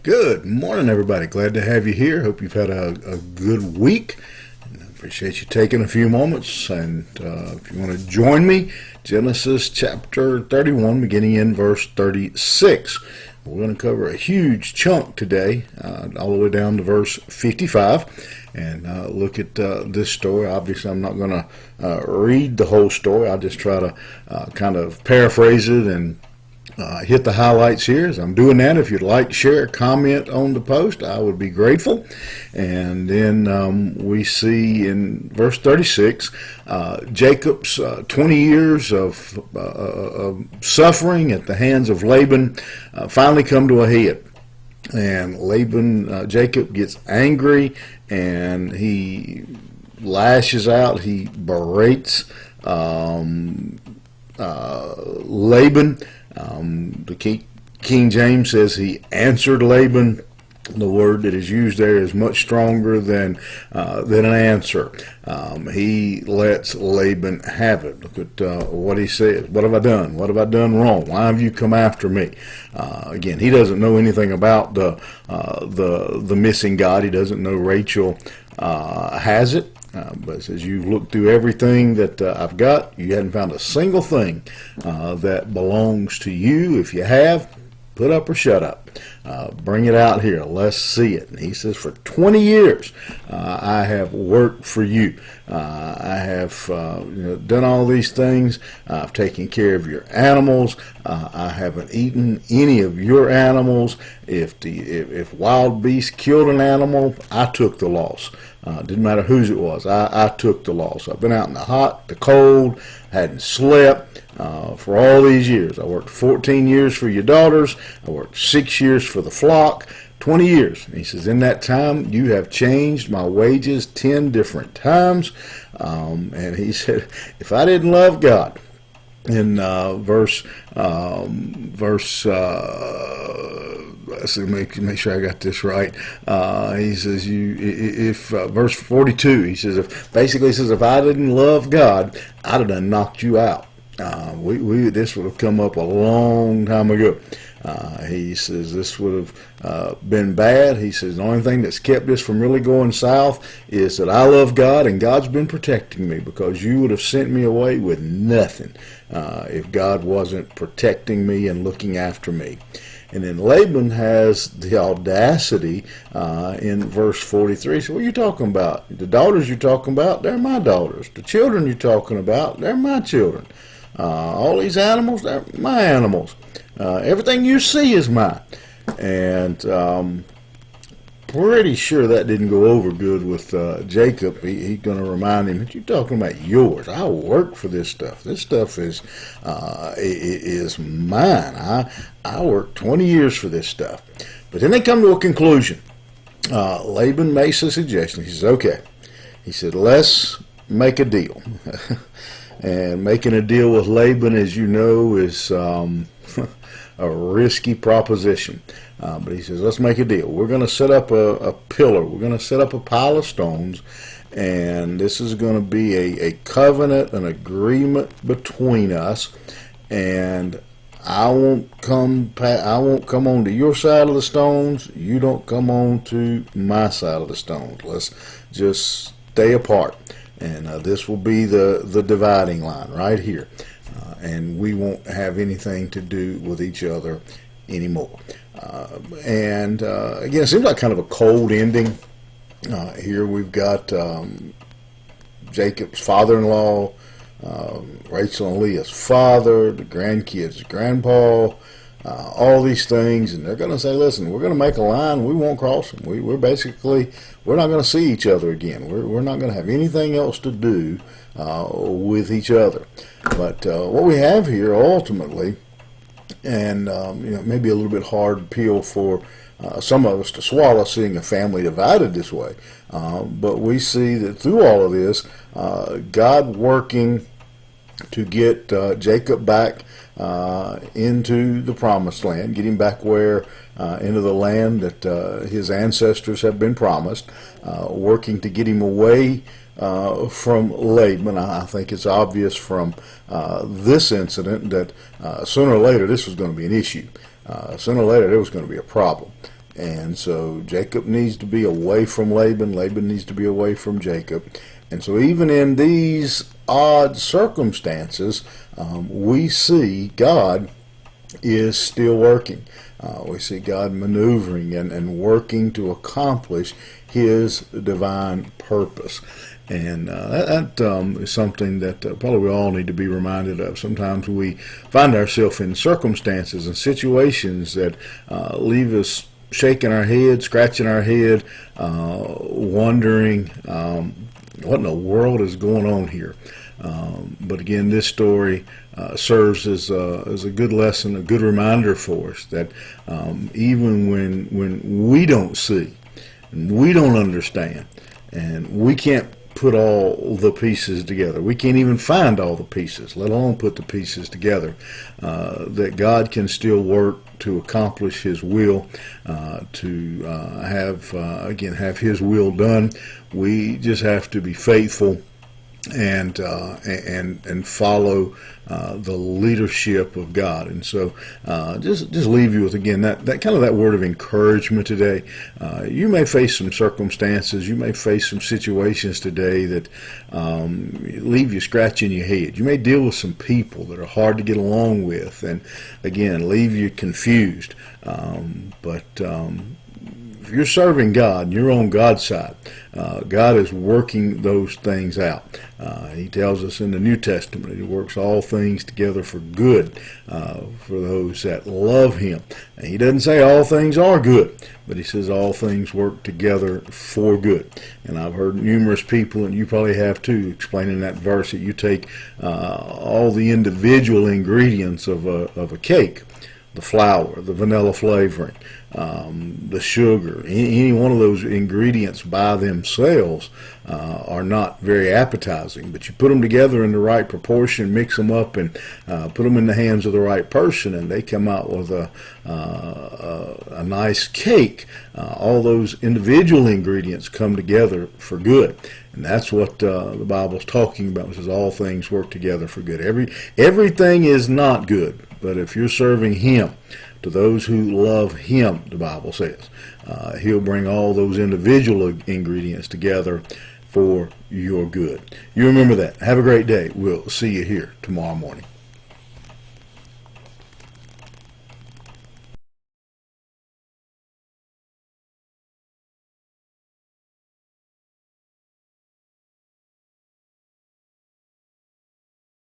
Good morning, everybody. Glad to have you here. Hope you've had a good week. And I appreciate you taking a few moments. And if you want to join me, Genesis chapter 31, beginning in verse 36. We're going to cover a huge chunk today, all the way down to verse 55, and look at this story. Obviously, I'm not going to read the whole story. I'll just try to kind of paraphrase it and hit the highlights here. As I'm doing that, if you'd like, share, comment on the post, I would be grateful. And then we see in verse 36, Jacob's 20 years of suffering at the hands of Laban finally come to a head. And Jacob gets angry, and he lashes out. He berates Laban. The King James says he answered Laban. The word that is used there is much stronger than an answer. He lets Laban have it. Look at what he says. What have I done? What have I done wrong? Why have you come after me? Again, he doesn't know anything about the missing God. He doesn't know Rachel has it. But it says, you've looked through everything that I've got. You hadn't found a single thing that belongs to you. If you have, put up or shut up. Bring it out here. Let's see it. And he says, for 20 years, I have worked for you. I have done all these things. I've taken care of your animals. I haven't eaten any of your animals. If wild beasts killed an animal, I took the loss. Didn't matter whose it was. I took the loss. I've been out in the hot, the cold, hadn't slept for all these years. I worked 14 years for your daughters. I worked 6 years for the flock. 20 years. And he says, in that time, you have changed my wages 10 different times. And he said, if I didn't love God, in verse let's see, make sure I got this right. He says, verse 42, he says, if I didn't love God, I'd have done knocked you out. This would have come up a long time ago. He says this would have been bad. He says the only thing that's kept this from really going south is that I love God, and God's been protecting me, because you would have sent me away with nothing if God wasn't protecting me and looking after me. And then Laban has the audacity in verse 43. So what are you talking about? The daughters you're talking about, they're my daughters. The children you're talking about, they're my children. All these animals, they're my animals. Everything you see is mine. And pretty sure that didn't go over good with Jacob. He's going to remind him, what you talking about? Yours. I work for this stuff. This stuff is mine. I worked 20 years for this stuff. But then they come to a conclusion. Laban makes a suggestion. He says, okay. He said, let's make a deal. And making a deal with Laban, as you know, is a risky proposition. But he says, let's make a deal. We're going to set up a pillar. We're going to set up a pile of stones. And this is going to be a covenant, an agreement between us. And I won't come on to your side of the stones. You don't come on to my side of the stones. Let's just stay apart. And this will be the dividing line right here. And we won't have anything to do with each other anymore. And again, it seems like kind of a cold ending. Here we've got Jacob's father-in-law, Rachel and Leah's father, the grandkids' grandpa, all these things, and they're going to say, listen, we're going to make a line. We won't cross them. We're not going to see each other again. We're not going to have anything else to do with each other. But what we have here ultimately, and maybe a little bit hard pill for some of us to swallow, seeing a family divided this way. But we see that through all of this, God working to get Jacob back into the promised land, get him back into the land that his ancestors have been promised, working to get him away from Laban. I think it's obvious from this incident that sooner or later this was going to be an issue. Sooner or later there was going to be a problem. And so Jacob needs to be away from Laban. Laban needs to be away from Jacob. And so even in these odd circumstances, we see God is still working. We see God maneuvering and working to accomplish His divine purpose. And that is something that probably we all need to be reminded of. Sometimes we find ourselves in circumstances and situations that leave us shaking our head, scratching our head, wondering what in the world is going on here. But again, this story serves as a good lesson, a good reminder for us that even when we don't see and we don't understand and we can't put all the pieces together, we can't even find all the pieces, let alone put the pieces together, that God can still work to accomplish His will, to have His will done. We just have to be faithful and follow the leadership of God. And so just leave you with, again, that kind of that word of encouragement today. You may face some circumstances, you may face some situations today that leave you scratching your head. You may deal with some people that are hard to get along with, and again, leave you confused. But if you're serving God and you're on God's side, God is working those things out. He tells us in the New Testament He works all things together for good for those that love Him. And He doesn't say all things are good, but He says all things work together for good. And I've heard numerous people, and you probably have too, explaining that verse that you take all the individual ingredients of a cake, the flour, the vanilla flavoring, the sugar, any one of those ingredients by themselves are not very appetizing, but you put them together in the right proportion, mix them up, and put them in the hands of the right person, and they come out with a nice cake. All those individual ingredients come together for good. And that's what the Bible's talking about. It says all things work together for good. Everything is not good, but if you're serving Him, to those who love Him, the Bible says, He'll bring all those individual ingredients together for your good. You remember that. Have a great day. We'll see you here tomorrow morning.